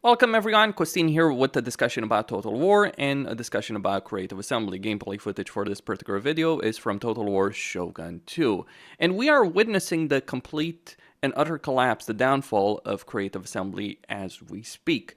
Welcome everyone, Christine here with a discussion about Total War and a discussion about Creative Assembly. Gameplay footage for this particular video is from Total War Shogun 2. And we are witnessing the complete and utter collapse, the downfall of Creative Assembly as we speak.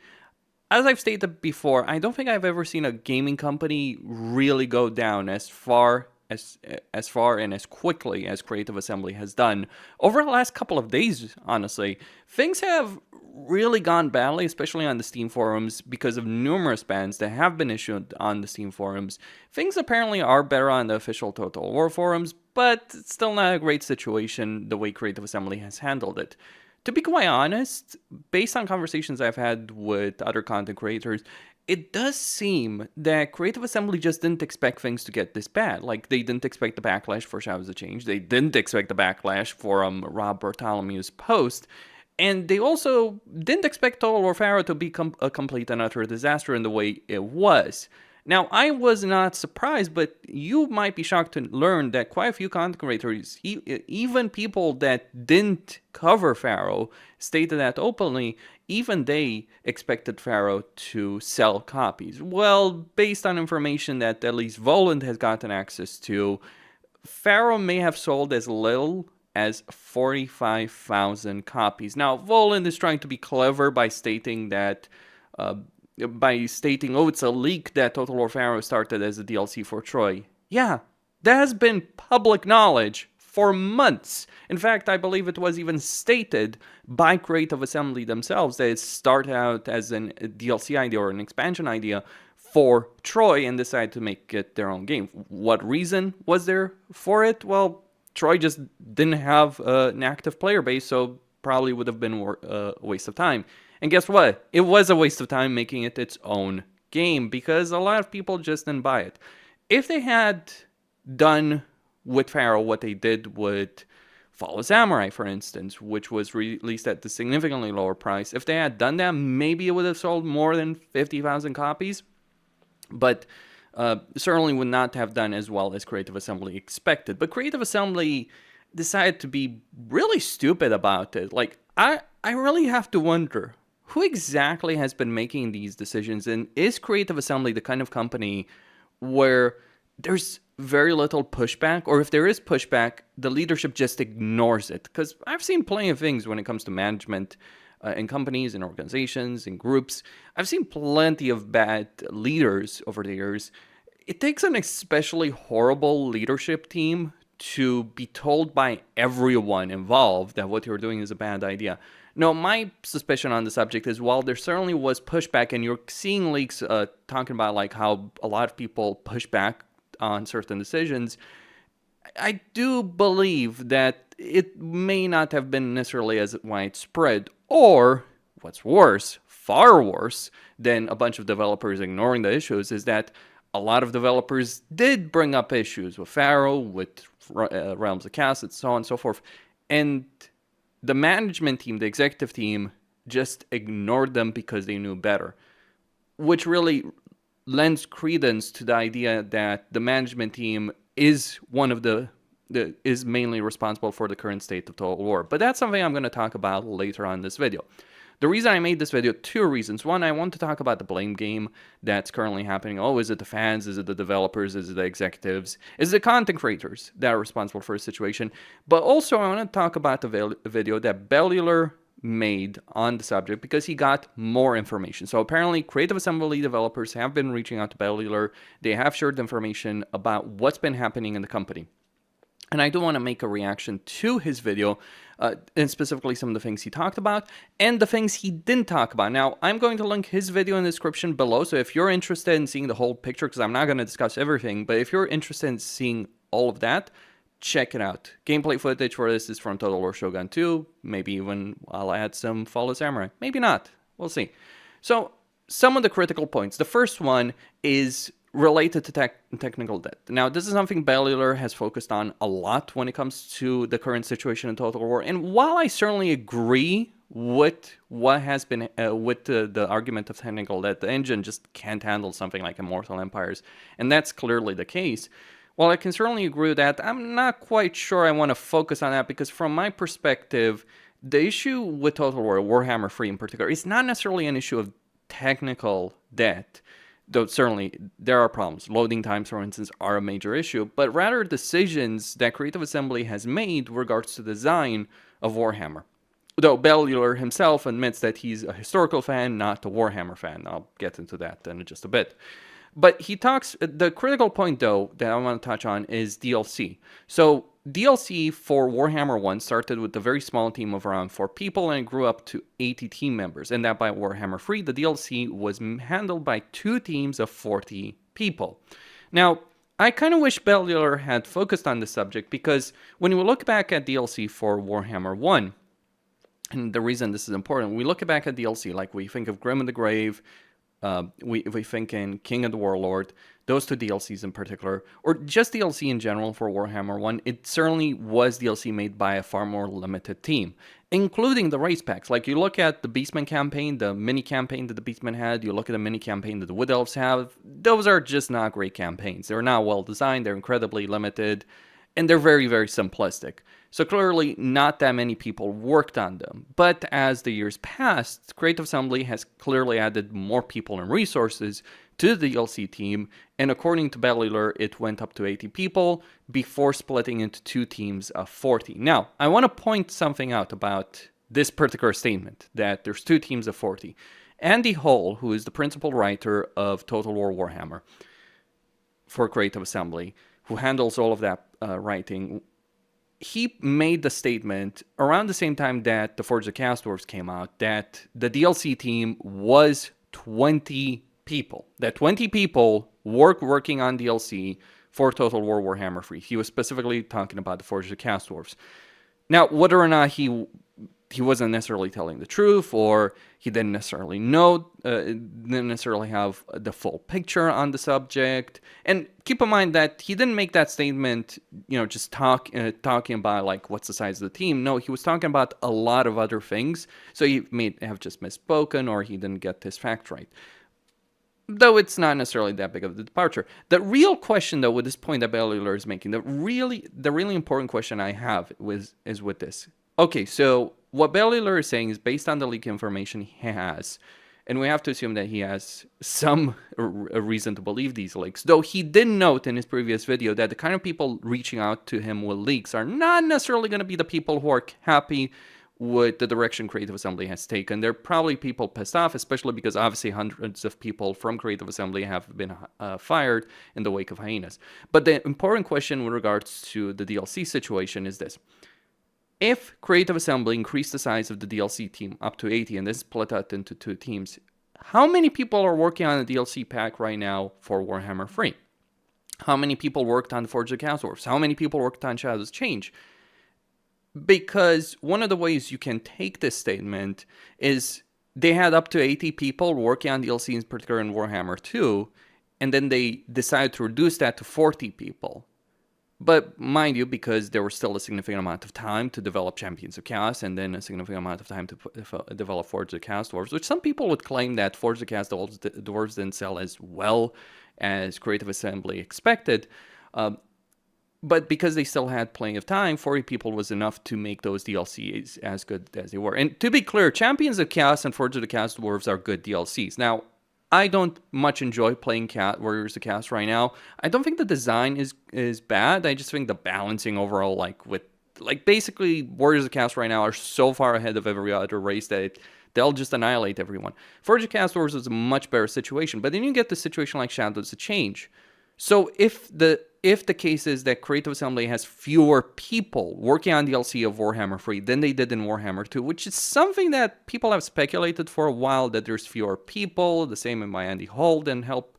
As I've stated before, I don't think I've ever seen a gaming company really go down as far and as quickly as Creative Assembly has done. Over the last couple of days, honestly, things have really gone badly, especially on the Steam forums, because of numerous bans that have been issued on the Steam forums. Things apparently are better on the official Total War forums, but it's still not a great situation the way Creative Assembly has handled it. To be quite honest, based on conversations I've had with other content creators, it does seem that Creative Assembly just didn't expect things to get this bad. Like, they didn't expect the backlash for Shadows of Change. They didn't expect the backlash for Rob Bartholomew's post. And they also didn't expect Total War Pharaoh to be a complete and utter disaster in the way it was. Now, I was not surprised, but you might be shocked to learn that quite a few content creators, even people that didn't cover Pharaoh, stated that openly, even they expected Pharaoh to sell copies. Well, based on information that at least Voland has gotten access to, Pharaoh may have sold as little as 45,000 copies. Now, Voland is trying to be clever by stating that, oh, it's a leak that Total War Pharaoh started as a DLC for Troy. Yeah, that has been public knowledge for months. In fact, I believe it was even stated by Creative Assembly themselves that it started out as a DLC idea or an expansion idea for Troy and decided to make it their own game. What reason was there for it? Well, Troy just didn't have an active player base, so probably would have been a waste of time. And guess what? It was a waste of time making it its own game because a lot of people just didn't buy it. If they had done with Pharaoh what they did with Fall of Samurai, for instance, which was released at a significantly lower price, if they had done that, maybe it would have sold more than 50,000 copies. But certainly would not have done as well as Creative Assembly expected. But Creative Assembly decided to be really stupid about it. Like, I really have to wonder, who exactly has been making these decisions? And is Creative Assembly the kind of company where there's very little pushback? Or if there is pushback, the leadership just ignores it? Because I've seen plenty of things when it comes to management in companies and organizations and groups. I've seen plenty of bad leaders over the years. It takes an especially horrible leadership team to be told by everyone involved that what you're doing is a bad idea. No, my suspicion on the subject is while there certainly was pushback, and you're seeing leaks talking about like how a lot of people push back on certain decisions, I do believe that it may not have been necessarily as widespread, or what's worse, far worse than a bunch of developers ignoring the issues, is that a lot of developers did bring up issues with Pharaoh, with Realms of Chaos, and so on and so forth, and the management team, the executive team, just ignored them because they knew better, which really lends credence to the idea that the management team is one of is mainly responsible for the current state of Total War. But that's something I'm going to talk about later on in this video. The reason I made this video, two reasons. One, I want to talk about the blame game that's currently happening. Oh, is it the fans? Is it the developers? Is it the executives? Is it the content creators that are responsible for the situation? But also, I want to talk about the video that Bellular made on the subject because he got more information. So apparently Creative Assembly developers have been reaching out to Bellular. They have shared information about what's been happening in the company. And I do want to make a reaction to his video, and specifically some of the things he talked about and the things he didn't talk about. Now, I'm going to link his video in the description below, so if you're interested in seeing the whole picture, because I'm not going to discuss everything, but if you're interested in seeing all of that, check it out. Gameplay footage for this is from Total War Shogun 2. Maybe even I'll add some Fall of Samurai. Maybe not. We'll see. So, some of the critical points. The first one is related to technical debt. Now, this is something Bellular has focused on a lot when it comes to the current situation in Total War. And while I certainly agree with what has been, with the argument of technical debt, the engine just can't handle something like Immortal Empires. And that's clearly the case. While I can certainly agree with that, I'm not quite sure I want to focus on that because from my perspective, The issue with Total War, Warhammer 3 in particular, is not necessarily an issue of technical debt, though certainly there are problems. Loading times, for instance, are a major issue, but rather decisions that Creative Assembly has made with regards to the design of Warhammer. Though Bellular himself admits that he's a historical fan, not a Warhammer fan. I'll get into that in just a bit. But he talks, the critical point though that I want to touch on is DLC. So DLC for Warhammer 1 started with a very small team of around 4 people and it grew up to 80 team members. And that by Warhammer 3, the DLC was handled by 2 teams of 40 people. Now, I kind of wish Bellular had focused on this subject because when you look back at DLC for Warhammer 1, and the reason this is important, we look back at DLC, like we think of Grim of the Grave, we think in King of the Warlord, those 2 DLCs in particular, or just DLC in general for Warhammer 1, it certainly was DLC made by a far more limited team, including the race packs. Like you look at the Beastman campaign, the mini campaign that the Beastmen had, you look at the mini campaign that the Wood Elves have, those are just not great campaigns. They're not well designed, they're incredibly limited, and they're very, very simplistic. So clearly not that many people worked on them. But as the years passed, Creative Assembly has clearly added more people and resources to the DLC team, and according to Bellular, it went up to 80 people before splitting into 2 teams of 40. Now, I want to point something out about this particular statement, that there's 2 teams of 40. Andy Hall, who is the principal writer of Total War Warhammer for Creative Assembly, who handles all of that writing, he made the statement around the same time that the Forge of Chaos Dwarves came out that the DLC team was 20 people. That 20 people working on DLC for Total War Warhammer 3. He was specifically talking about the Forge of Chaos Dwarves. Now, whether or not he wasn't necessarily telling the truth, or he didn't necessarily know, didn't necessarily have the full picture on the subject. And keep in mind that he didn't make that statement, just talking about like what's the size of the team. No, he was talking about a lot of other things. So he may have just misspoken, or he didn't get his fact right. Though it's not necessarily that big of a departure. The real question, though, with this point that Bellular is making, the really important question I have is with this. Okay, so what Bellular is saying is based on the leak information he has, and we have to assume that he has some reason to believe these leaks, though he did note in his previous video that the kind of people reaching out to him with leaks are not necessarily going to be the people who are happy with the direction Creative Assembly has taken. They're probably people pissed off, especially because obviously hundreds of people from Creative Assembly have been fired in the wake of Hyenas. But the important question with regards to the DLC situation is this. If Creative Assembly increased the size of the DLC team up to 80 and then split out into 2 teams, how many people are working on a DLC pack right now for Warhammer 3? How many people worked on the Forge of Chaos Dwarves? How many people worked on Shadows Change? Because one of the ways you can take this statement is they had up to 80 people working on DLC, in particular in Warhammer 2, and then they decided to reduce that to 40 people. But mind you, because there was still a significant amount of time to develop Champions of Chaos, and then a significant amount of time to develop Forge of Chaos Dwarves, which some people would claim that Forge of Chaos Dwarves didn't sell as well as Creative Assembly expected. But because they still had plenty of time, 40 people was enough to make those DLCs as good as they were. And to be clear, Champions of Chaos and Forge of the Chaos Dwarves are good DLCs. Now, I don't much enjoy playing Warriors of Chaos right now. I don't think the design is bad. I just think the balancing overall, basically Warriors of Chaos right now are so far ahead of every other race that they'll just annihilate everyone. Forge of Chaos Dwarves is a much better situation, but then you get the situation like Shadows of Change. So if the case is that Creative Assembly has fewer people working on DLC of Warhammer 3 than they did in Warhammer 2, which is something that people have speculated for a while, that there's fewer people, the same in my Andy Holden help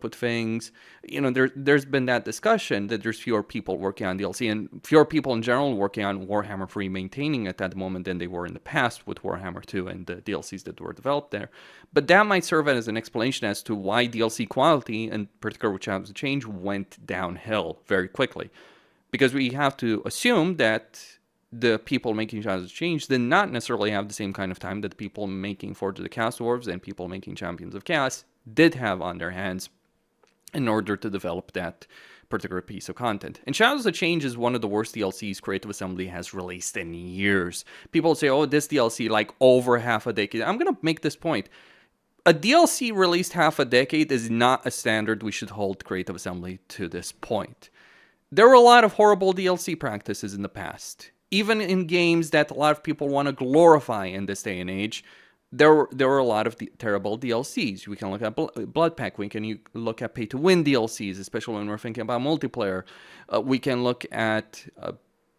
with things. There's been that discussion that there's fewer people working on DLC, and fewer people in general working on Warhammer 3, maintaining it at the moment than they were in the past with Warhammer 2 and the DLCs that were developed there. But that might serve as an explanation as to why DLC quality, in particular with Shadows of Change, went downhill very quickly. Because we have to assume that the people making Shadows of Change did not necessarily have the same kind of time that the people making Forge of the Chaos Dwarves and people making Champions of Chaos did have on their hands. in order to develop that particular piece of content. And Shadows of Change is one of the worst DLCs Creative Assembly has released in years. People say, oh, this DLC like over half a decade. I'm going to make this point. A DLC released half a decade is not a standard we should hold Creative Assembly to this point. There were a lot of horrible DLC practices in the past. Even in games that a lot of people want to glorify in this day and age, there were a lot of terrible DLCs. We can look at Blood Pack. We can look at pay-to-win DLCs, especially when we're thinking about multiplayer. We can look at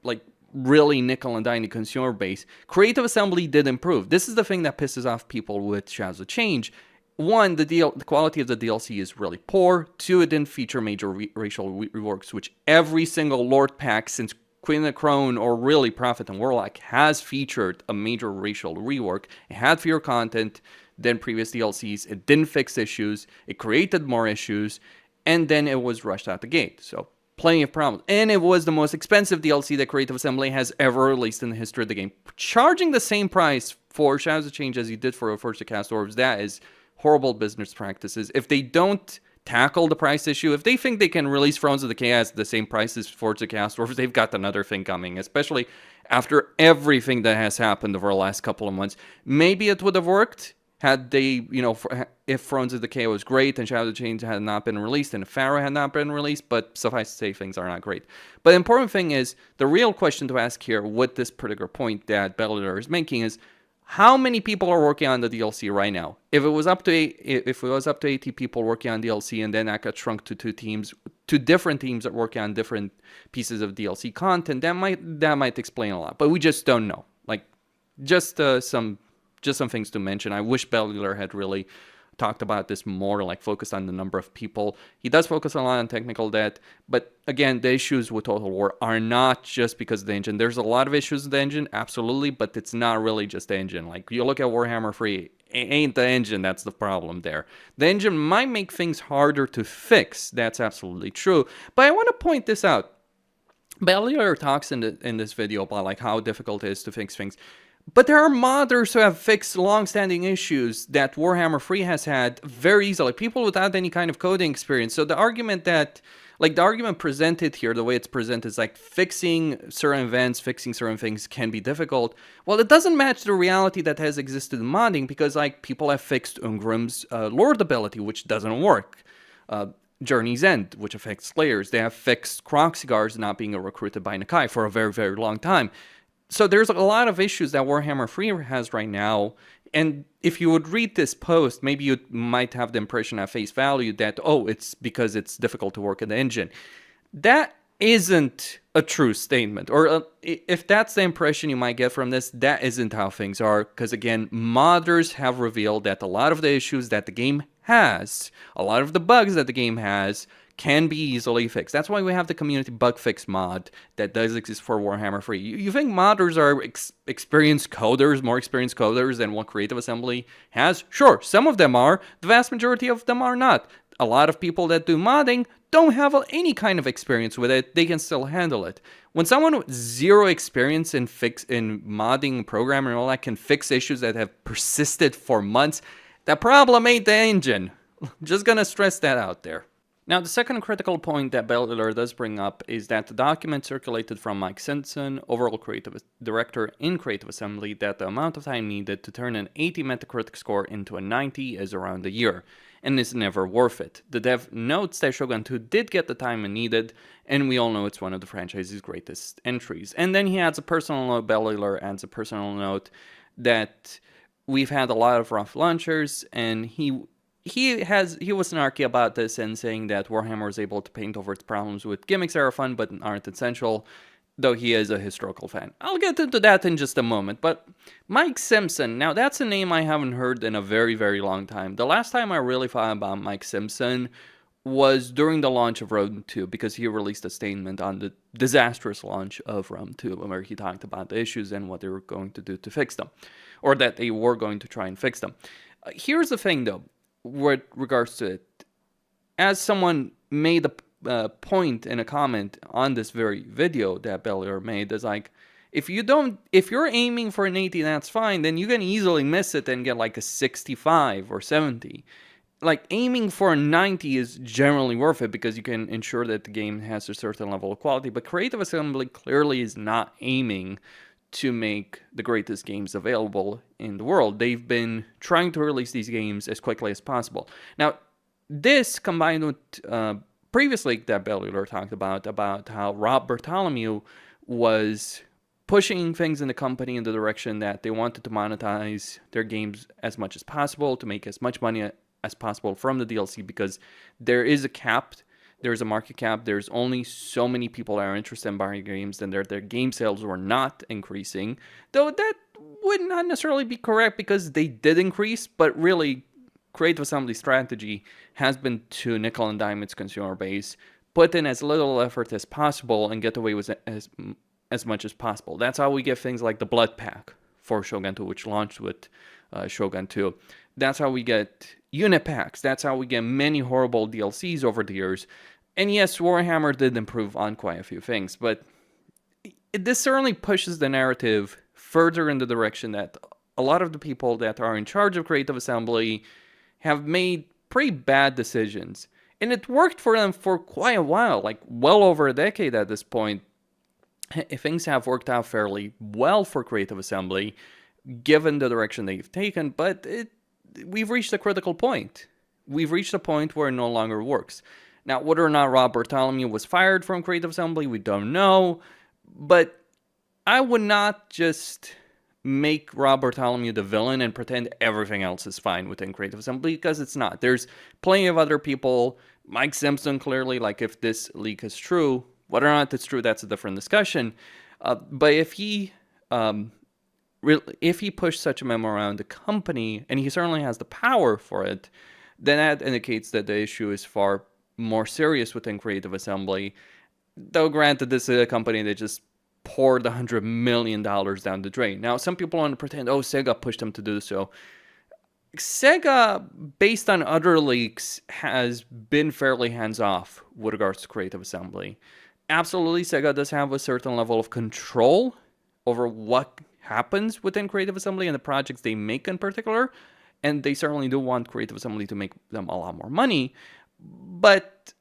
like really nickel and dime consumer base. Creative Assembly did improve. This is the thing that pisses off people with Shadows of Change. One, the quality of the DLC is really poor. Two, it didn't feature major racial reworks, which every single Lord pack since Queen of the Crown or really Prophet and Warlock has featured a major racial rework. It had fewer content than previous DLCs. It didn't fix issues. It created more issues. And then it was rushed out the gate. So plenty of problems. And it was the most expensive DLC that Creative Assembly has ever released in the history of the game. Charging the same price for Shadows of Change as you did for First to Cast Orbs, that is horrible business practices. If they don't tackle the price issue, if they think they can release Thrones of the Chaos at the same price as Forza Cast Orbs, they've got another thing coming, especially after everything that has happened over the last couple of months. Maybe it would have worked had they, if Thrones of the Chaos was great and Shadows of Change had not been released and if Pharaoh had not been released, but suffice to say, things are not great. But the important thing is, the real question to ask here with this particular point that Bellular is making is, how many people are working on the DLC right now? If it was up to 80 people working on DLC and then that got shrunk to two different teams that work on different pieces of DLC content, that might explain a lot. But we just don't know. Like just some things to mention. I wish Bellular had really talked about this more, like focused on the number of people. He does focus a lot on technical debt, but again, the issues with Total War are not just because of the engine. There's a lot of issues with the engine, absolutely, but it's not really just the engine. Like, you look at Warhammer 3, it ain't the engine that's the problem there. The engine might make things harder to fix, that's absolutely true, but I want to point this out. Bellular talks in this video about like how difficult it is to fix things. But there are modders who have fixed long-standing issues that Warhammer 3 has had very easily. People without any kind of coding experience. So the argument presented here, the way it's presented, is like fixing certain events, fixing certain things can be difficult. Well, it doesn't match the reality that has existed in modding, because like people have fixed Ungrim's Lord ability, which doesn't work. Journey's End, which affects Slayers. They have fixed Kroxigars not being recruited by Nakai for a very, very long time. So there's a lot of issues that Warhammer 3 has right now, and if you would read this post, maybe you might have the impression at face value that, oh, it's because it's difficult to work in the engine. That isn't a true statement, or if that's the impression you might get from this, that isn't how things are, because again, modders have revealed that a lot of the issues that the game has, a lot of the bugs that the game has, can be easily fixed. That's why we have the community bug fix mod that does exist for Warhammer 3. You think modders are experienced coders, more experienced coders than what Creative Assembly has? Sure, some of them are. The vast majority of them are not. A lot of people that do modding don't have any kind of experience with it. They can still handle it. When someone with zero experience in modding, programming, and all that can fix issues that have persisted for months, the problem ain't the engine. Just gonna stress that out there. Now, the second critical point that Bellular does bring up is that the document circulated from Mike Simpson, overall creative director in Creative Assembly, that the amount of time needed to turn an 80 Metacritic score into a 90 is around a year, and is never worth it. The dev notes that Shogun 2 did get the time it needed, and we all know it's one of the franchise's greatest entries. And then he adds a personal note, Bellular adds a personal note, that we've had a lot of rough launchers, and he was snarky about this and saying that Warhammer is able to paint over its problems with gimmicks that are fun but aren't essential, though he is a historical fan. I'll get into that in just a moment, but Mike Simpson, now that's a name I haven't heard in a very, very long time. The last time I really thought about Mike Simpson was during the launch of Rome 2, because he released a statement on the disastrous launch of Rome 2, where he talked about the issues and what they were going to do to fix them, or that they were going to try and fix them. Here's the thing, though. With regards to it, as someone made a point in a comment on this very video that Bellular made, is like, if you're aiming for an 80, that's fine, then you can easily miss it and get like a 65 or 70. like aiming for 90 is generally worth it because you can ensure that the game has a certain level of quality, but Creative Assembly clearly is not aiming to make the greatest games available in the world. They've been trying to release these games as quickly as possible. Now, this combined with previous leak that Bellular talked about how Rob Bartholomew was pushing things in the company in the direction that they wanted to monetize their games as much as possible, to make as much money as possible from the DLC, because there is a cap, there's a market cap, there's only so many people that are interested in buying games, and their game sales were not increasing. Though that would not necessarily be correct because they did increase, but really Creative Assembly's strategy has been to nickel and dime its consumer base, put in as little effort as possible, and get away with as much as possible. That's how we get things like the Blood Pack for Shogun 2, which launched with Shogun 2. That's how we get unit packs. That's how we get many horrible DLCs over the years. And yes, Warhammer did improve on quite a few things, but this certainly pushes the narrative further in the direction that a lot of the people that are in charge of Creative Assembly have made pretty bad decisions. And it worked for them for quite a while, like well over a decade at this point. Things have worked out fairly well for Creative Assembly, given the direction they've taken, but we've reached a critical point. We've reached a point where it no longer works. Now, whether or not Rob Bartholomew was fired from Creative Assembly, we don't know, but I would not just make Rob Bartholomew the villain and pretend everything else is fine within Creative Assembly, because it's not. There's plenty of other people. Mike Simpson, clearly, like if this leak is true, whether or not it's true, that's a different discussion. But if he pushed such a memo around the company, and he certainly has the power for it, then that indicates that the issue is far more serious within Creative Assembly. Though granted, this is a company that just poured $100 million down the drain. Now, some people want to pretend, oh, Sega pushed them to do so. Sega, based on other leaks, has been fairly hands-off with regards to Creative Assembly. Absolutely, Sega does have a certain level of control over what happens within Creative Assembly and the projects they make in particular, and they certainly do want Creative Assembly to make them a lot more money. But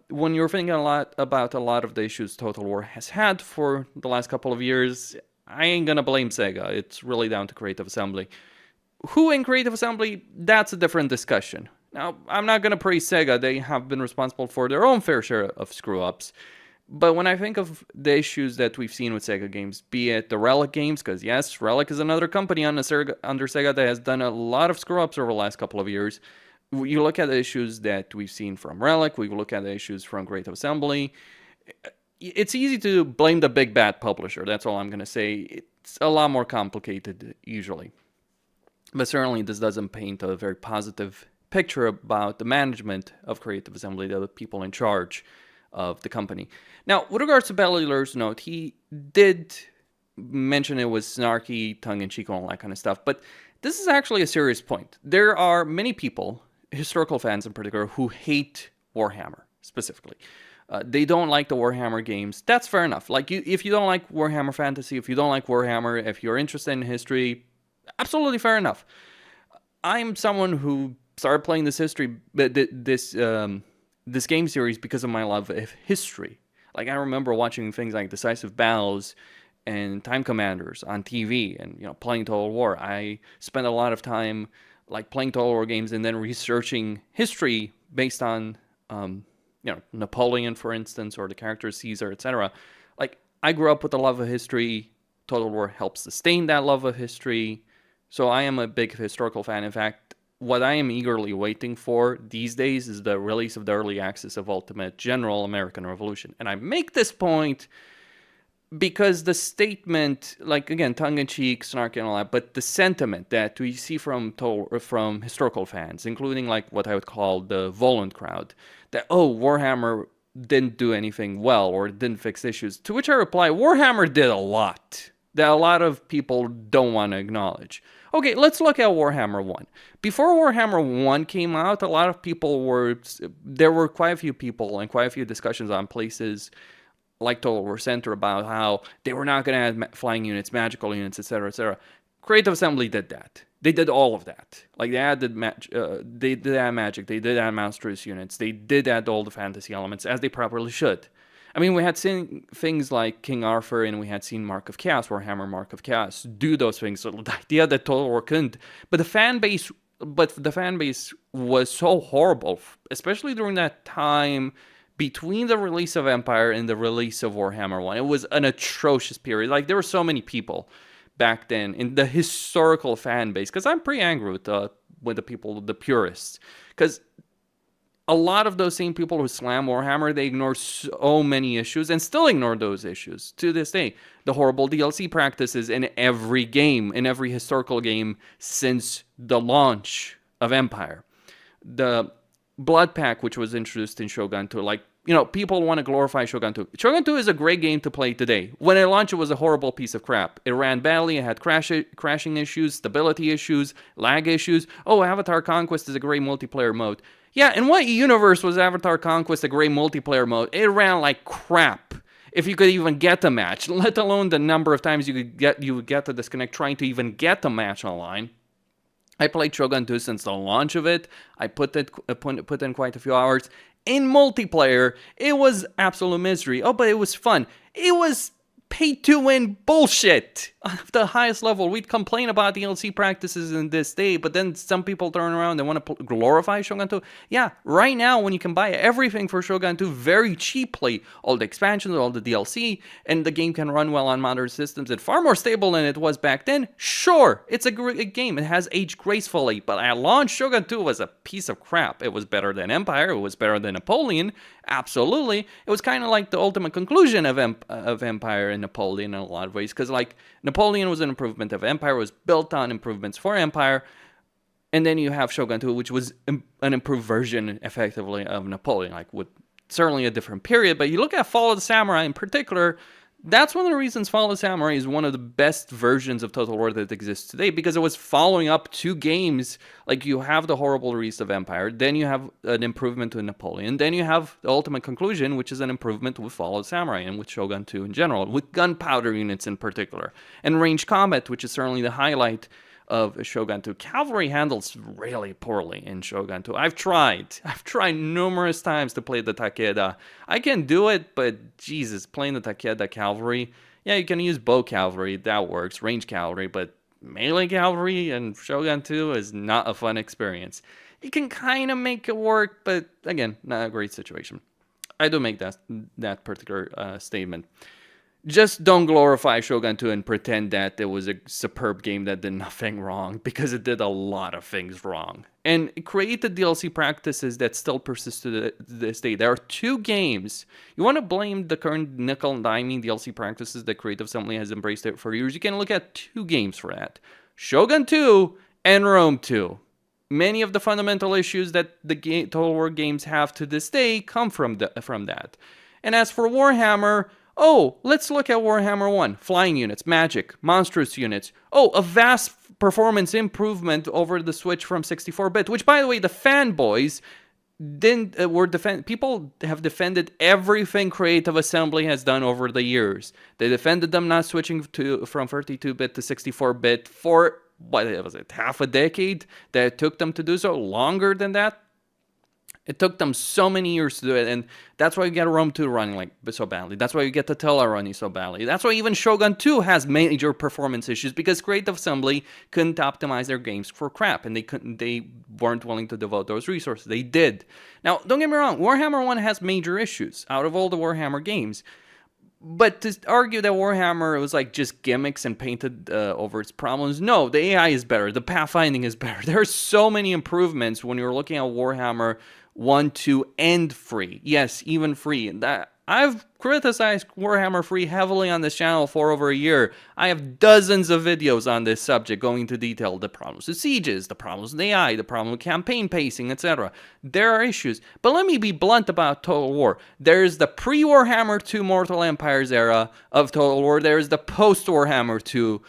when you're thinking a lot about a lot of the issues Total War has had for the last couple of years, I ain't gonna blame Sega. It's really down to Creative Assembly. Who in Creative Assembly? That's a different discussion. Now, I'm not gonna praise Sega. They have been responsible for their own fair share of screw-ups. But when I think of the issues that we've seen with Sega games, be it the Relic games, because yes, Relic is another company under Sega that has done a lot of screw-ups over the last couple of years. You look at the issues that we've seen from Relic, we look at the issues from Creative Assembly. It's easy to blame the big bad publisher, that's all I'm going to say. It's a lot more complicated, usually. But certainly this doesn't paint a very positive picture about the management of Creative Assembly, the people in charge of the company. Now, with regards to Bellular's note, he did mention it was snarky, tongue-in-cheek, and all that kind of stuff, but this is actually a serious point. There are many people, historical fans in particular, who hate Warhammer, specifically. They don't like the Warhammer games. That's fair enough. Like, if you don't like Warhammer Fantasy, if you don't like Warhammer, if you're interested in history, absolutely fair enough. I'm someone who started playing this game series because of my love of history. Like, I remember watching things like Decisive Battles and Time Commanders on TV, and playing Total War. I spent a lot of time playing Total War games and then researching history based on Napoleon, for instance, or the character Caesar, etc. Like, I grew up with a love of history. Total War helps sustain that love of history. So I am a big historical fan. In fact, what I am eagerly waiting for these days is the release of the early access of Ultimate General American Revolution. And I make this point because the statement, again, tongue-in-cheek, snarky and all that, but the sentiment that we see from historical fans, including what I would call the Volant crowd, that, Warhammer didn't do anything well or didn't fix issues, to which I reply, Warhammer did a lot that a lot of people don't want to acknowledge. Okay, let's look at Warhammer 1. Before Warhammer 1 came out, there were quite a few people and quite a few discussions on places like Total War Center about how they were not going to add flying units, magical units, etc., etc. Creative Assembly did that. They did all of that. Like, they added they did add magic, they did add monstrous units, they did add all the fantasy elements, as they properly should. I mean, we had seen things like King Arthur, and we had seen Mark of Chaos, Warhammer Mark of Chaos, do those things. So the idea that Total War couldn't, but the fan base was so horrible, especially during that time between the release of Empire and the release of Warhammer 1. It was an atrocious period. Like, there were so many people back then in the historical fan base, because I'm pretty angry with the people, the purists, because a lot of those same people who slam Warhammer, they ignore so many issues and still ignore those issues to this day. The horrible DLC practices in every game, in every historical game since the launch of Empire. The Blood Pack, which was introduced in Shogun 2, like, you know, people want to glorify Shogun 2. Shogun 2 is a great game to play today. When it launched, it was a horrible piece of crap. It ran badly, it had crashing issues, stability issues, lag issues. Oh, Avatar Conquest is a great multiplayer mode. Yeah, in what universe was Avatar Conquest a great multiplayer mode? It ran like crap. If you could even get a match, let alone the number of times you would get to disconnect trying to even get a match online. I played Shogun 2 since the launch of it. I put in quite a few hours. In multiplayer, it was absolute misery. Oh, but it was fun. It was pay-to-win bullshit of the highest level. We'd complain about DLC practices in this day, but then some people turn around and want to glorify Shogun 2. Yeah, right now when you can buy everything for Shogun 2 very cheaply, all the expansions, all the DLC, and the game can run well on modern systems and far more stable than it was back then, sure, it's a great game. It has aged gracefully, but at launch, Shogun 2 was a piece of crap. It was better than Empire. It was better than Napoleon. Absolutely. It was kind of like the ultimate conclusion of Empire and Napoleon in a lot of ways, because like Napoleon was an improvement of Empire, was built on improvements for Empire, and then you have Shogun 2, which was an improved version effectively of Napoleon, like with certainly a different period. But you look at Fall of the Samurai in particular, that's one of the reasons Fall of the Samurai is one of the best versions of Total War that exists today, because it was following up two games. Like, you have the horrible release of Empire, then you have an improvement to Napoleon, then you have the ultimate conclusion, which is an improvement with Fall of the Samurai and with Shogun 2 in general, with gunpowder units in particular, and ranged combat, which is certainly the highlight of Shogun 2. Cavalry handles really poorly in Shogun 2. I've tried numerous times to play the Takeda. I can do it, but Jesus, playing the Takeda cavalry, yeah, you can use bow cavalry, that works, range cavalry, but melee cavalry in Shogun 2 is not a fun experience. You can kind of make it work, but again, not a great situation. I do make that particular statement. Just don't glorify Shogun 2 and pretend that it was a superb game that did nothing wrong, because it did a lot of things wrong. And it created DLC practices that still persist to this day. There are two games. You want to blame the current nickel and diming DLC practices that Creative Assembly has embraced it for years, you can look at two games for that. Shogun 2 and Rome 2. Many of the fundamental issues that the Total War games have to this day come from that. And as for Warhammer, oh, let's look at Warhammer 1. Flying units, magic, monstrous units. Oh, a vast performance improvement over the switch from 64-bit, which, by the way, the fanboys people have defended everything Creative Assembly has done over the years. They defended them not switching from 32-bit to 64-bit for, what was it, half a decade that it took them to do so, longer than that. It took them so many years to do it, and that's why you get Rome 2 running like so badly. That's why you get Attila running so badly. That's why even Shogun 2 has major performance issues, because Creative Assembly couldn't optimize their games for crap, and they weren't willing to devote those resources. They did. Now, don't get me wrong, Warhammer 1 has major issues out of all the Warhammer games. But to argue that Warhammer was like just gimmicks and painted over its problems, no, the AI is better, the pathfinding is better. There are so many improvements when you're looking at Warhammer 1, 2, and free. Yes, even free. I've criticized Warhammer Free heavily on this channel for over a year. I have dozens of videos on this subject going into detail. The problems with sieges, the problems with AI, the problem with campaign pacing, etc. There are issues. But let me be blunt about Total War. There's the pre-Warhammer 2 Mortal Empires era of Total War. There's the post-Warhammer 2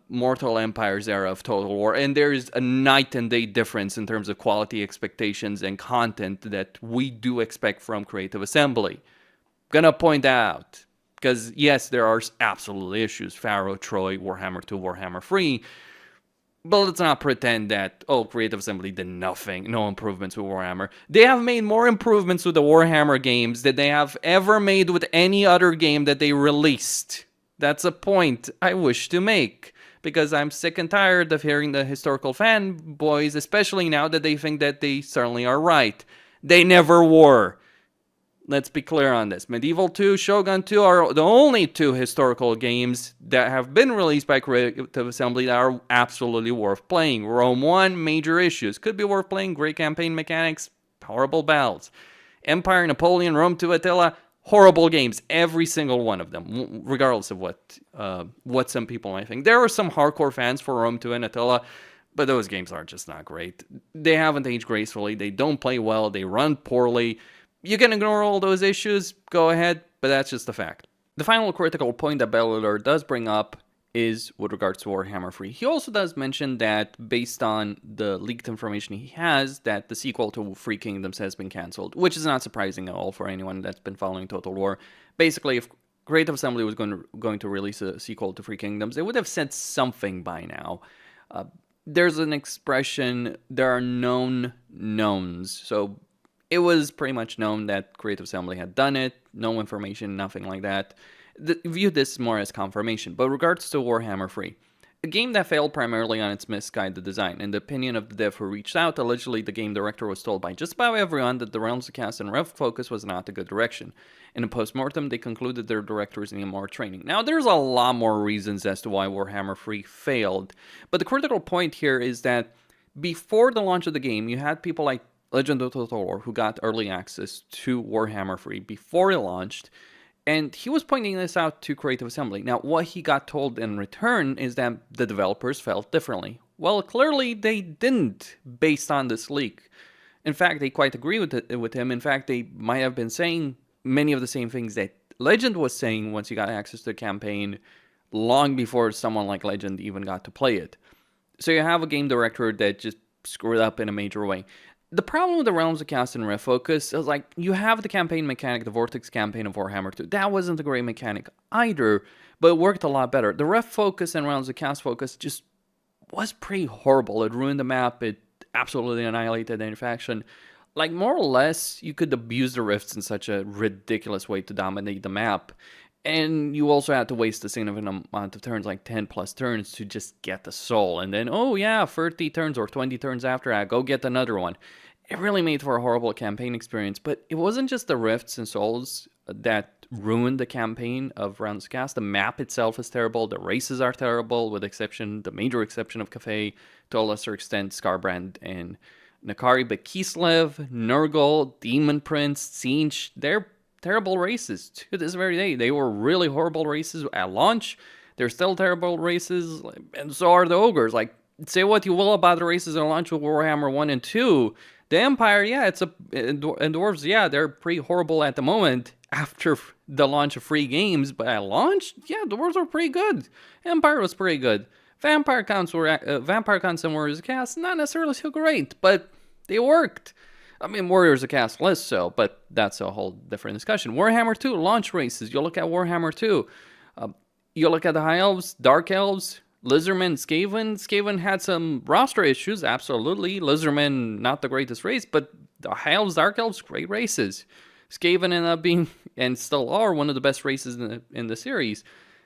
Mortal Empires era of Total War, and there's a night and day difference in terms of quality expectations and content that we do expect from Creative Assembly. Gonna point that out. Because, yes, there are absolutely issues. Pharaoh, Troy, Warhammer 2, Warhammer 3. But let's not pretend that, Creative Assembly did nothing, no improvements with Warhammer. They have made more improvements with the Warhammer games than they have ever made with any other game that they released. That's a point I wish to make. Because I'm sick and tired of hearing the historical fanboys, especially now that they think that they certainly are right. They never were. Let's be clear on this. Medieval 2, Shogun 2 are the only two historical games that have been released by Creative Assembly that are absolutely worth playing. Rome 1, major issues. Could be worth playing, great campaign mechanics, horrible battles. Empire, Napoleon, Rome 2, Attila, horrible games. Every single one of them, regardless of what some people might think. There are some hardcore fans for Rome 2 and Attila, but those games are just not great. They haven't aged gracefully, they don't play well, they run poorly. You can ignore all those issues, go ahead, but that's just a fact. The final critical point that Bellular does bring up is with regards to Warhammer 3. He also does mention that based on the leaked information he has, that the sequel to Free Kingdoms has been cancelled, which is not surprising at all for anyone that's been following Total War. Basically, if Creative Assembly was going to release a sequel to Free Kingdoms, they would have said something by now. There's an expression, there are known knowns, so it was pretty much known that Creative Assembly had done it, no information, nothing like that. View this more as confirmation. But regards to Warhammer 3, a game that failed primarily on its misguided design. In the opinion of the dev who reached out, allegedly the game director was told by just about everyone that the Realms of Chaos and Rev focus was not a good direction. In a post-mortem, they concluded their directors needed more training. Now, there's a lot more reasons as to why Warhammer 3 failed, but the critical point here is that before the launch of the game, you had people like Legend of Total War, who got early access to Warhammer 3 before it launched, and he was pointing this out to Creative Assembly. Now, what he got told in return is that the developers felt differently. Well, clearly they didn't, based on this leak. In fact, they quite agree with him. In fact, they might have been saying many of the same things that Legend was saying once he got access to the campaign, long before someone like Legend even got to play it. So you have a game director that just screwed up in a major way. The problem with the Realms of Chaos and Rev focus is, like, you have the campaign mechanic, the Vortex campaign of Warhammer 2. That wasn't a great mechanic either, but it worked a lot better. The Rev focus and Realms of Chaos focus just was pretty horrible. It ruined the map. It absolutely annihilated any faction. Like, more or less, you could abuse the rifts in such a ridiculous way to dominate the map. And you also had to waste a significant amount of turns, like 10 plus turns, to just get the soul. And then, 30 turns or 20 turns after that, go get another one. It really made for a horrible campaign experience. But it wasn't just the rifts and souls that ruined the campaign of Realms of Chaos. The map itself is terrible. The races are terrible, with the major exception of Cathay, to a lesser extent, Skarbrand and Nakari. But Kislev, Nurgle, Demon Prince, Siege, they're terrible races to this very day. They were really horrible races at launch. They're still terrible races, and so are the ogres. Like, say what you will about the races at launch with Warhammer 1 and 2. The Empire, and Dwarves, they're pretty horrible at the moment after the launch of free games, but at launch, Dwarves were pretty good. Empire was pretty good. Vampire Counts and Warriors of Chaos, not necessarily so great, but they worked. I mean, Warriors of Chaos less so, but that's a whole different discussion. Warhammer 2, launch races. You look at Warhammer 2. You look at the High Elves, Dark Elves, Lizardmen, Skaven. Skaven had some roster issues, absolutely. Lizardmen, not the greatest race, but the High Elves, Dark Elves, great races. Skaven ended up being, and still are, one of the best races in the series.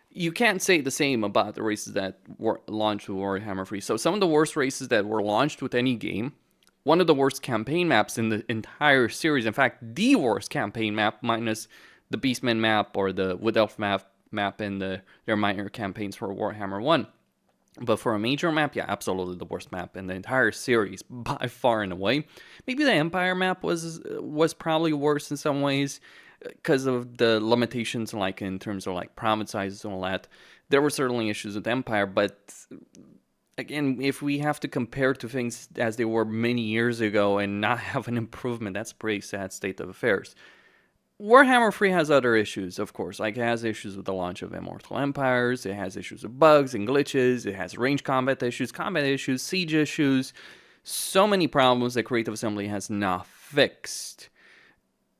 You can't say the same about the races that were launched with Warhammer 3. So some of the worst races that were launched with any game, one of the worst campaign maps in the entire series. In fact, the worst campaign map, minus the Beastmen map or the Wood Elf map in their minor campaigns for Warhammer 1. But for a major map, absolutely the worst map in the entire series, by far and away. Maybe the Empire map was probably worse in some ways, because of the limitations, like in terms of like province sizes and all that. There were certainly issues with Empire, but again, if we have to compare to things as they were many years ago and not have an improvement, that's a pretty sad state of affairs. Warhammer 3 has other issues, of course. Like, it has issues with the launch of Immortal Empires, it has issues with bugs and glitches, it has range combat issues, siege issues, so many problems that Creative Assembly has not fixed.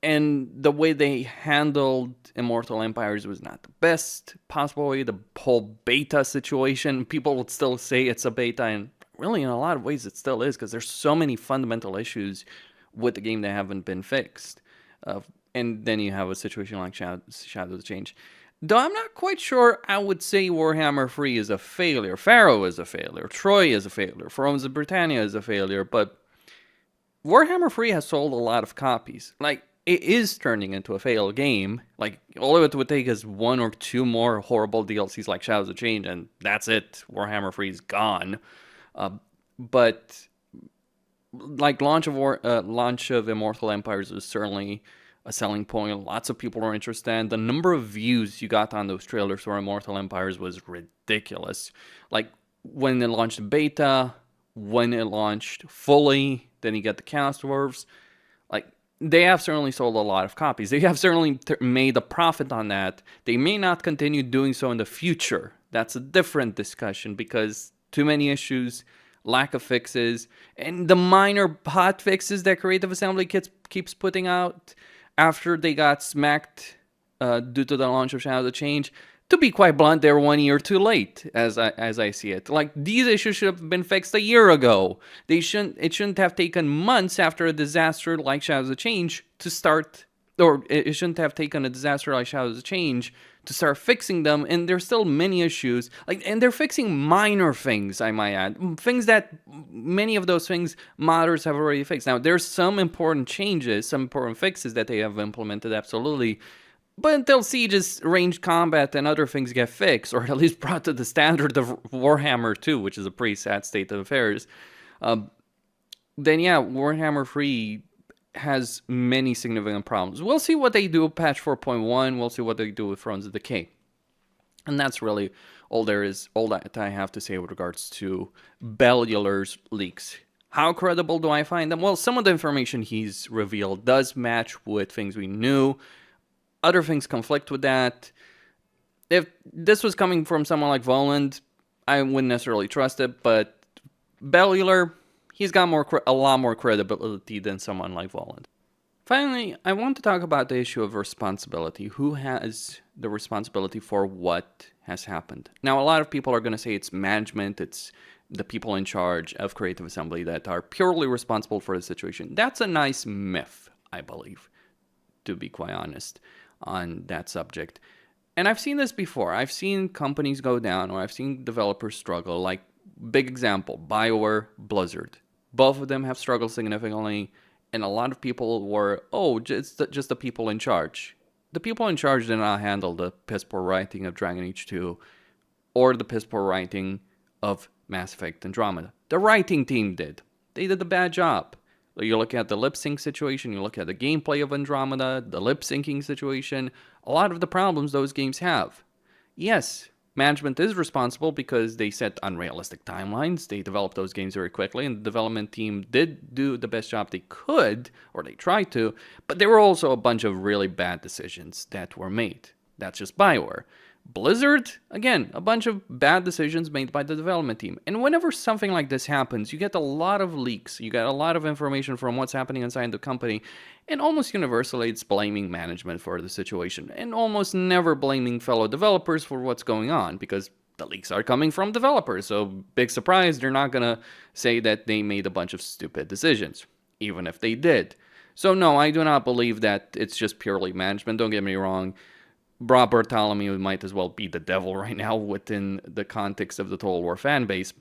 And the way they handled Immortal Empires was not the best possible way. The whole beta situation, people would still say it's a beta, and really in a lot of ways it still is, because there's so many fundamental issues with the game that haven't been fixed. And then you have a situation like Shadow of the Change. Though I'm not quite sure I would say Warhammer 3 is a failure. Pharaoh is a failure. Troy is a failure. Thrones of Britannia is a failure. But Warhammer 3 has sold a lot of copies. Like, it is turning into a failed game. Like, all it would take is 1 or 2 more horrible DLCs like Shadows of Change, and that's it. Warhammer 3 is gone. But like launch of Immortal Empires was certainly a selling point. Lots of people are interested. The number of views you got on those trailers for Immortal Empires was ridiculous. Like, when it launched beta, when it launched fully, then you get the cast dwarves. Like, they have certainly sold a lot of copies. They have certainly made a profit on that. They may not continue doing so in the future. That's a different discussion, because too many issues, lack of fixes, and the minor hot fixes that Creative Assembly keeps putting out after they got smacked due to the launch of Shadow of the Change. To be quite blunt, they're 1 year too late, as I see it. Like, these issues should have been fixed a year ago. It shouldn't have taken months after a disaster like Shadows of Change to start, or it shouldn't have taken a disaster like Shadows of Change to start fixing them. And there's still many issues, and they're fixing minor things, I might add, things that many of those things modders have already fixed. Now, there's some important changes, some important fixes that they have implemented, absolutely. But until Siege's ranged combat and other things get fixed, or at least brought to the standard of Warhammer 2, which is a pretty sad state of affairs, then yeah, Warhammer 3 has many significant problems. We'll see what they do with patch 4.1, we'll see what they do with Thrones of Decay. And that's really all that I have to say with regards to Bellular's leaks. How credible do I find them? Well, some of the information he's revealed does match with things we knew. Other things conflict with that. If this was coming from someone like Voland, I wouldn't necessarily trust it, but Bellular, he's got a lot more credibility than someone like Voland. Finally, I want to talk about the issue of responsibility. Who has the responsibility for what has happened? Now, a lot of people are going to say it's management, it's the people in charge of Creative Assembly that are purely responsible for the situation. That's a nice myth, I believe, to be quite honest, on that subject. And I've seen this before. I've seen companies go down, or I've seen developers struggle. Like, big example, BioWare, Blizzard. Both of them have struggled significantly, and a lot of people were, just the people in charge. The people in charge did not handle the piss-poor writing of Dragon Age 2, or the piss-poor writing of Mass Effect Andromeda. The writing team did. They did a bad job. You look at the lip sync situation, you look at the gameplay of Andromeda, the lip syncing situation, a lot of the problems those games have. Yes, management is responsible because they set unrealistic timelines, they developed those games very quickly, and the development team did do the best job they could, or they tried to, but there were also a bunch of really bad decisions that were made. That's just BioWare. Blizzard, again, a bunch of bad decisions made by the development team. And whenever something like this happens, you get a lot of leaks, you get a lot of information from what's happening inside the company, and almost universally it's blaming management for the situation, and almost never blaming fellow developers for what's going on, because the leaks are coming from developers, so big surprise, they're not gonna say that they made a bunch of stupid decisions, even if they did. So no, I do not believe that it's just purely management, don't get me wrong. Rob Bartholomew might as well be the devil right now within the context of the Total War fan base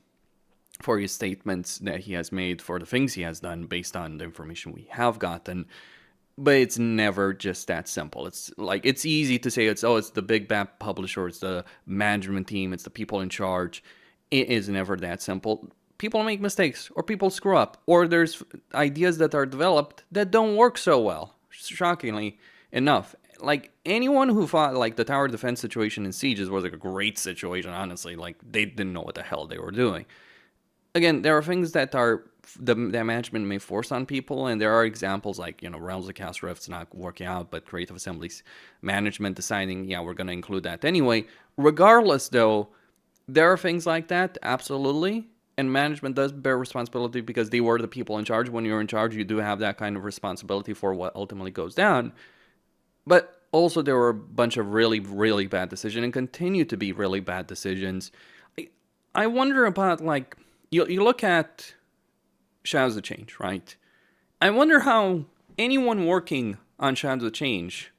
for his statements that he has made, for the things he has done based on the information we have gotten. But it's never just that simple. It's like, it's easy to say it's the big bad publisher, it's the management team, it's the people in charge. It is never that simple. People make mistakes, or people screw up, or there's ideas that are developed that don't work so well, shockingly enough. Like, anyone who thought, like, the tower defense situation in Sieges was, like, a great situation, honestly. Like, they didn't know what the hell they were doing. Again, there are things that that management may force on people, and there are examples like, Realms of Chaos Rift's not working out, but Creative Assembly's management deciding, yeah, we're going to include that anyway. Regardless, though, there are things like that, absolutely. and management does bear responsibility because they were the people in charge. When you're in charge, you do have that kind of responsibility for what ultimately goes down. But also there were a bunch of really, really bad decisions and continue to be really bad decisions. I wonder about, like, you look at Shadows of Change, right? I wonder how anyone working on Shadows of Change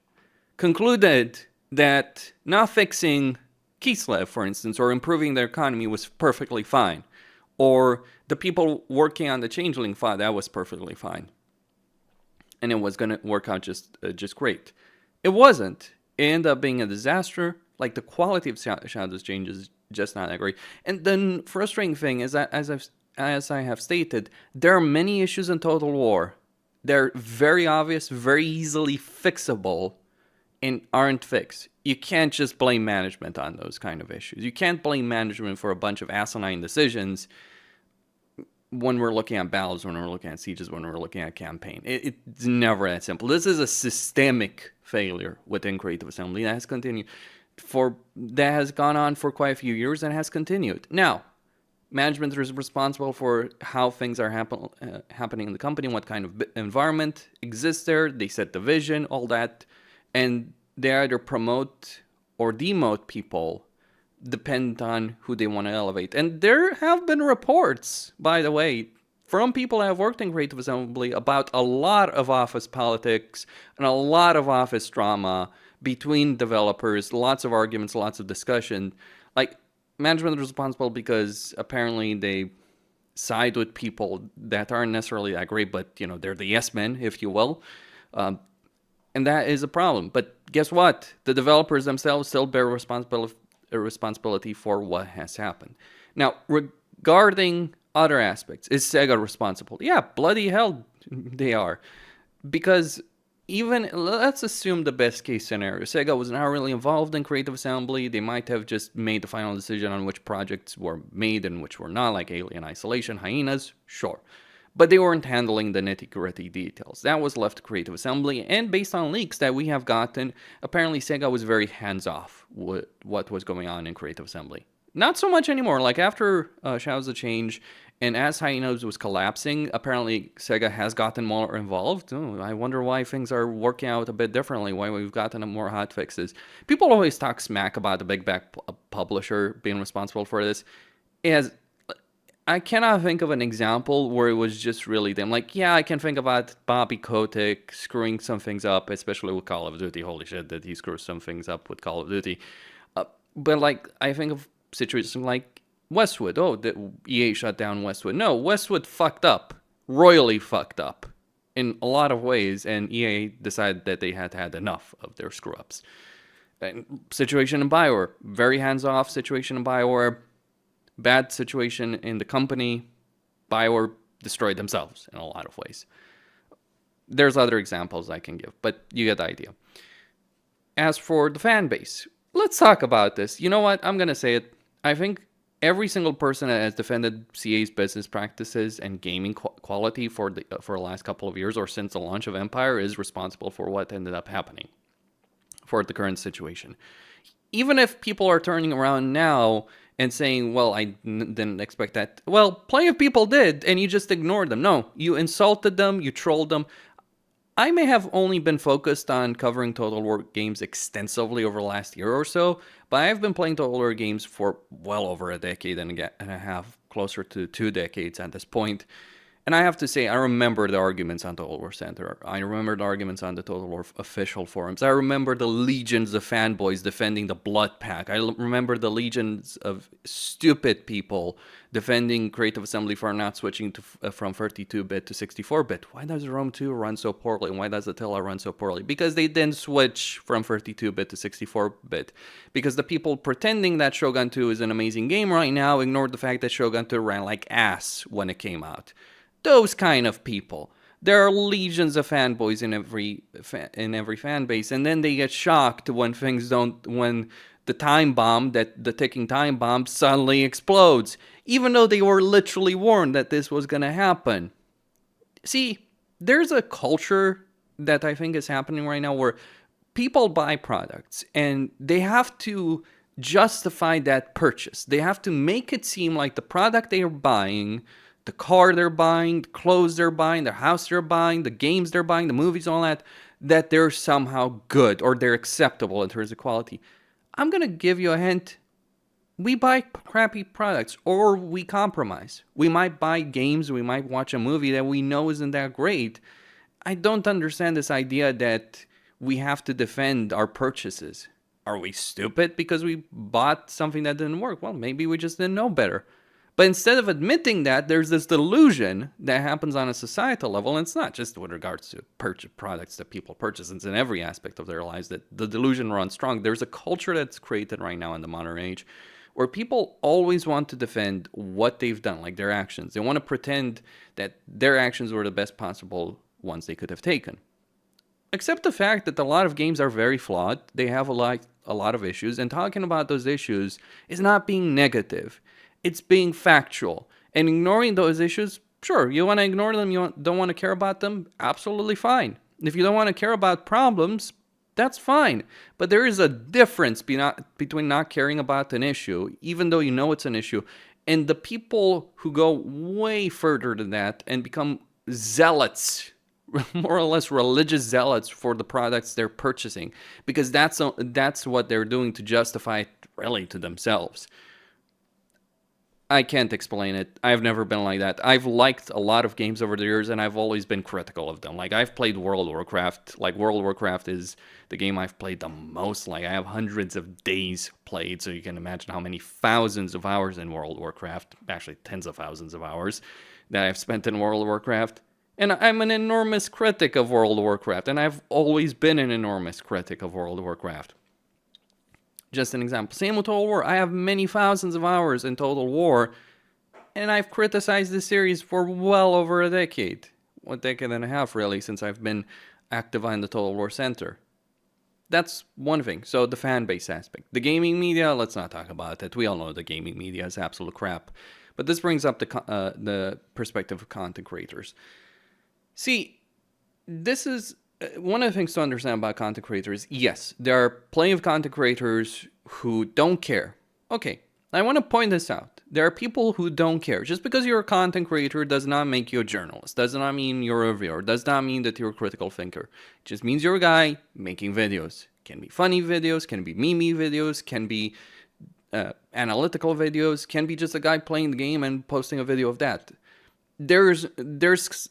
concluded that not fixing Kislev, for instance, or improving their economy was perfectly fine. Or the people working on the Changeling thought that was perfectly fine. And it was going to work out just great. It wasn't. It ended up being a disaster. Like, the quality of Shadows of Change is just not that great. And the frustrating thing is that, as I have stated, there are many issues in Total War. They're very obvious, very easily fixable, and aren't fixed. You can't just blame management on those kind of issues. You can't blame management for a bunch of asinine decisions when we're looking at battles, when we're looking at sieges, when we're looking at campaign. It's never that simple. This is a systemic failure within Creative Assembly that has continued that has gone on for quite a few years and has continued. Now, management is responsible for how things are happening in the company, what kind of environment exists there. They set the vision, all that, and they either promote or demote people depend on who they want to elevate. And there have been reports, by the way, from people that have worked in Creative Assembly about a lot of office politics and a lot of office drama between developers, lots of arguments, lots of discussion. Like, management is responsible because apparently they side with people that aren't necessarily that great, but, you know, they're the yes men, if you will. And that is a problem. But guess what? The developers themselves still bear responsibility for what has happened. Now, regarding other aspects, is Sega responsible? Yeah, bloody hell they are. Because even, let's assume the best case scenario. Sega was not really involved in Creative Assembly. They might have just made the final decision on which projects were made and which were not, like Alien Isolation, Hyenas, sure. But they weren't handling the nitty-gritty details. That was left to Creative Assembly, and based on leaks that we have gotten, apparently Sega was very hands-off with what was going on in Creative Assembly. Not so much anymore. Like, after Shadows of Change, and as Hyenas was collapsing, apparently Sega has gotten more involved. Oh, I wonder why things are working out a bit differently, why we've gotten more hot fixes. People always talk smack about the big back publisher being responsible for this. I cannot think of an example where it was just really them. Like, yeah, I can think about Bobby Kotick screwing some things up, especially with Call of Duty. Holy shit, did he screw some things up with Call of Duty. But, like, I think of situations like Westwood. Oh, the EA shut down Westwood. No, Westwood fucked up. Royally fucked up. In a lot of ways, and EA decided that they had had enough of their screw-ups. And situation in BioWare. Very hands-off situation in BioWare. Bad situation in the company. BioWare destroyed themselves in a lot of ways. There's other examples I can give, but you get the idea. As for the fan base, let's talk about this. You know what? I'm going to say it. I think every single person that has defended CA's business practices and gaming quality for the last couple of years or since the launch of Empire is responsible for what ended up happening for the current situation. Even if people are turning around now and saying, well, I didn't expect that. Well, plenty of people did, and you just ignored them. No, you insulted them, you trolled them. I may have only been focused on covering Total War games extensively over the last year or so, but I've been playing Total War games for well over a decade and a half, closer to 2 decades at this point. And I have to say, I remember the arguments on Total War Center. I remember the arguments on the Total War official forums. I remember the legions of fanboys defending the Blood Pack. I remember the legions of stupid people defending Creative Assembly for not switching from 32-bit to 64-bit. Why does Rome 2 run so poorly? And why does Attila run so poorly? Because they didn't switch from 32-bit to 64-bit. Because the people pretending that Shogun 2 is an amazing game right now ignored the fact that Shogun 2 ran like ass when it came out. Those kind of people. There are legions of fanboys in every fan base, and then they get shocked when when the time bomb, the ticking time bomb, suddenly explodes, even though they were literally warned that this was going to happen. See, there's a culture that I think is happening right now where people buy products and they have to justify that purchase. They have to make it seem like the product they are buying, the car they're buying, the clothes they're buying, the house they're buying, the games they're buying, the movies, all that they're somehow good or they're acceptable in terms of quality. I'm going to give you a hint. We buy crappy products or we compromise. We might buy games, we might watch a movie that we know isn't that great. I don't understand this idea that we have to defend our purchases. Are we stupid because we bought something that didn't work? Well, maybe we just didn't know better. But instead of admitting that, there's this delusion that happens on a societal level, and it's not just with regards to products that people purchase, it's in every aspect of their lives that the delusion runs strong. There's a culture that's created right now in the modern age where people always want to defend what they've done, like their actions. They want to pretend that their actions were the best possible ones they could have taken. Accept the fact that a lot of games are very flawed. They have a lot of issues, and talking about those issues is not being negative. It's being factual. And ignoring those issues, sure, you want to ignore them, you don't want to care about them, absolutely fine. If you don't want to care about problems, that's fine. But there is a difference between not caring about an issue, even though you know it's an issue, and the people who go way further than that and become zealots, more or less religious zealots for the products they're purchasing, because that's what they're doing to justify it really to themselves. I can't explain it. I've never been like that. I've liked a lot of games over the years, and I've always been critical of them. Like, I've played World of Warcraft. Like, World of Warcraft is the game I've played the most. Like, I have hundreds of days played, so you can imagine how many thousands of hours in World of Warcraft, actually tens of thousands of hours, that I've spent in World of Warcraft. And I'm an enormous critic of World of Warcraft, and I've always been an enormous critic of World of Warcraft. Just an example. Same with Total War. I have many thousands of hours in Total War, and I've criticized this series for well over a decade. 1 decade and a half, really, since I've been active on the Total War Center. That's one thing. So the fan base aspect. The gaming media, let's not talk about it. We all know the gaming media is absolute crap. But this brings up the perspective of content creators. See, this is one of the things to understand about content creators. Yes, there are plenty of content creators who don't care. Okay, I want to point this out. There are people who don't care. Just because you're a content creator does not make you a journalist. Does not mean you're a reviewer. Does not mean that you're a critical thinker. It just means you're a guy making videos. Can be funny videos, can be meme videos, can be analytical videos, can be just a guy playing the game and posting a video of that. There's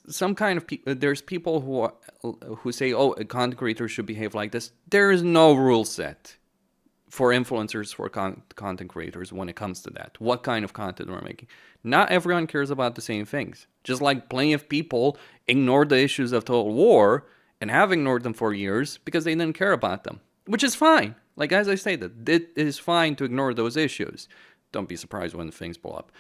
some kind of there's people who say, oh, a content creator should behave like this. There is no rule set for influencers, for content creators when it comes to that. What kind of content we're making. Not everyone cares about the same things. Just like plenty of people ignored the issues of Total War and have ignored them for years because they didn't care about them, which is fine. Like, as I stated, it is fine to ignore those issues. Don't be surprised when things blow up.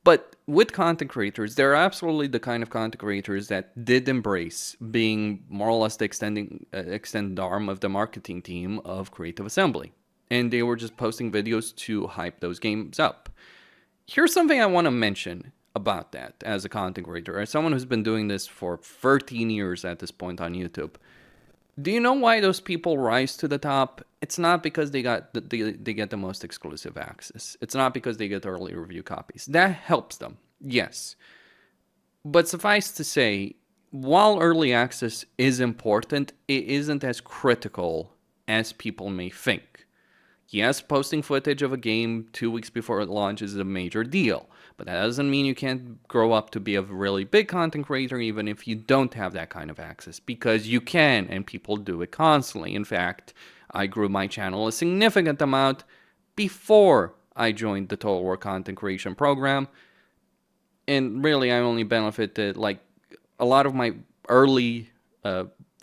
But with content creators, there are absolutely the kind of content creators that did embrace being more or less the extended arm of the marketing team of Creative Assembly. And they were just posting videos to hype those games up. Here's something I want to mention about that as a content creator, as someone who's been doing this for 13 years at this point on YouTube. Do you know why those people rise to the top? It's not because they get the most exclusive access. It's not because they get early review copies. That helps them, yes. But suffice to say, while early access is important, it isn't as critical as people may think. Yes, posting footage of a game 2 weeks before it launches is a major deal, but that doesn't mean you can't grow up to be a really big content creator even if you don't have that kind of access, because you can, and people do it constantly. In fact, I grew my channel a significant amount before I joined the Total War content creation program, and really I only benefited, like, a lot of my early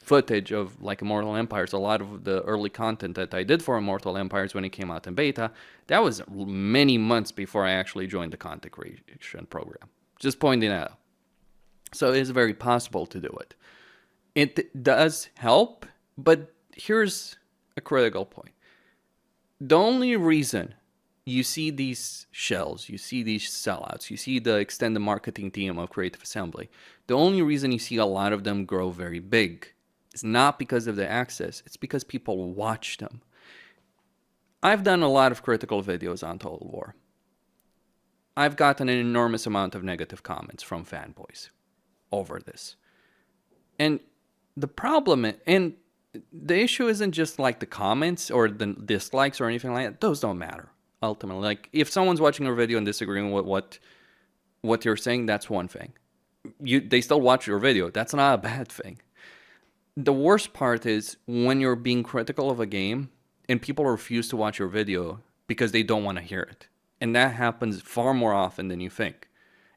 footage of like Immortal Empires, a lot of the early content that I did for Immortal Empires when it came out in beta, that was many months before I actually joined the content creation program. Just pointing that out. So it is very possible to do it. It does help, but here's a critical point. The only reason you see these shells, you see these sellouts, you see the extended marketing team of Creative Assembly, the only reason you see a lot of them grow very big, it's not because of the access, it's because people watch them. I've done a lot of critical videos on Total War. I've gotten an enormous amount of negative comments from fanboys over this. And the problem, and the issue isn't just like the comments or the dislikes or anything like that. Those don't matter, ultimately. Like, if someone's watching your video and disagreeing with what you're saying, that's one thing. They still watch your video. That's not a bad thing. The worst part is when you're being critical of a game and people refuse to watch your video because they don't want to hear it. And that happens far more often than you think.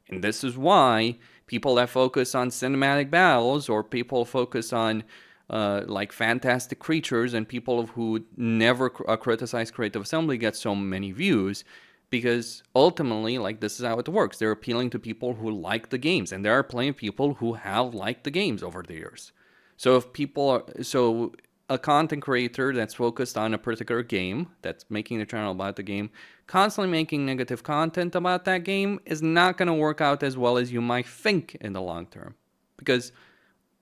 And this is why people that focus on cinematic battles, or people focus on like fantastic creatures, and people who never criticize Creative Assembly get so many views, because ultimately, like, this is how it works. They're appealing to people who like the games, and there are plenty of people who have liked the games over the years. So if people are, so a content creator that's focused on a particular game, that's making a channel about the game, constantly making negative content about that game is not going to work out as well as you might think in the long term. Because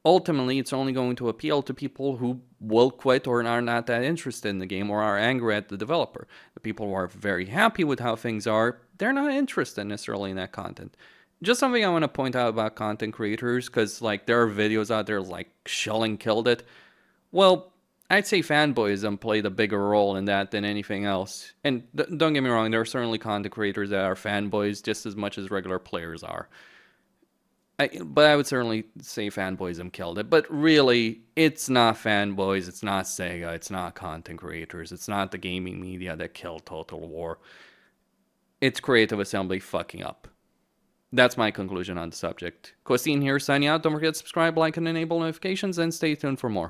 ultimately, it's only going to appeal to people who will quit or are not that interested in the game or are angry at the developer. The people who are very happy with how things are, they're not interested necessarily in that content. Just something I want to point out about content creators, because like there are videos out there like Shelling killed it. Well, I'd say fanboyism played a bigger role in that than anything else. And don't get me wrong, there are certainly content creators that are fanboys just as much as regular players are. But I would certainly say fanboyism killed it. But really, it's not fanboys, it's not Sega, it's not content creators, it's not the gaming media that killed Total War. It's Creative Assembly fucking up. That's my conclusion on the subject. Costin here, signing out. Don't forget to subscribe, like, and enable notifications, and stay tuned for more.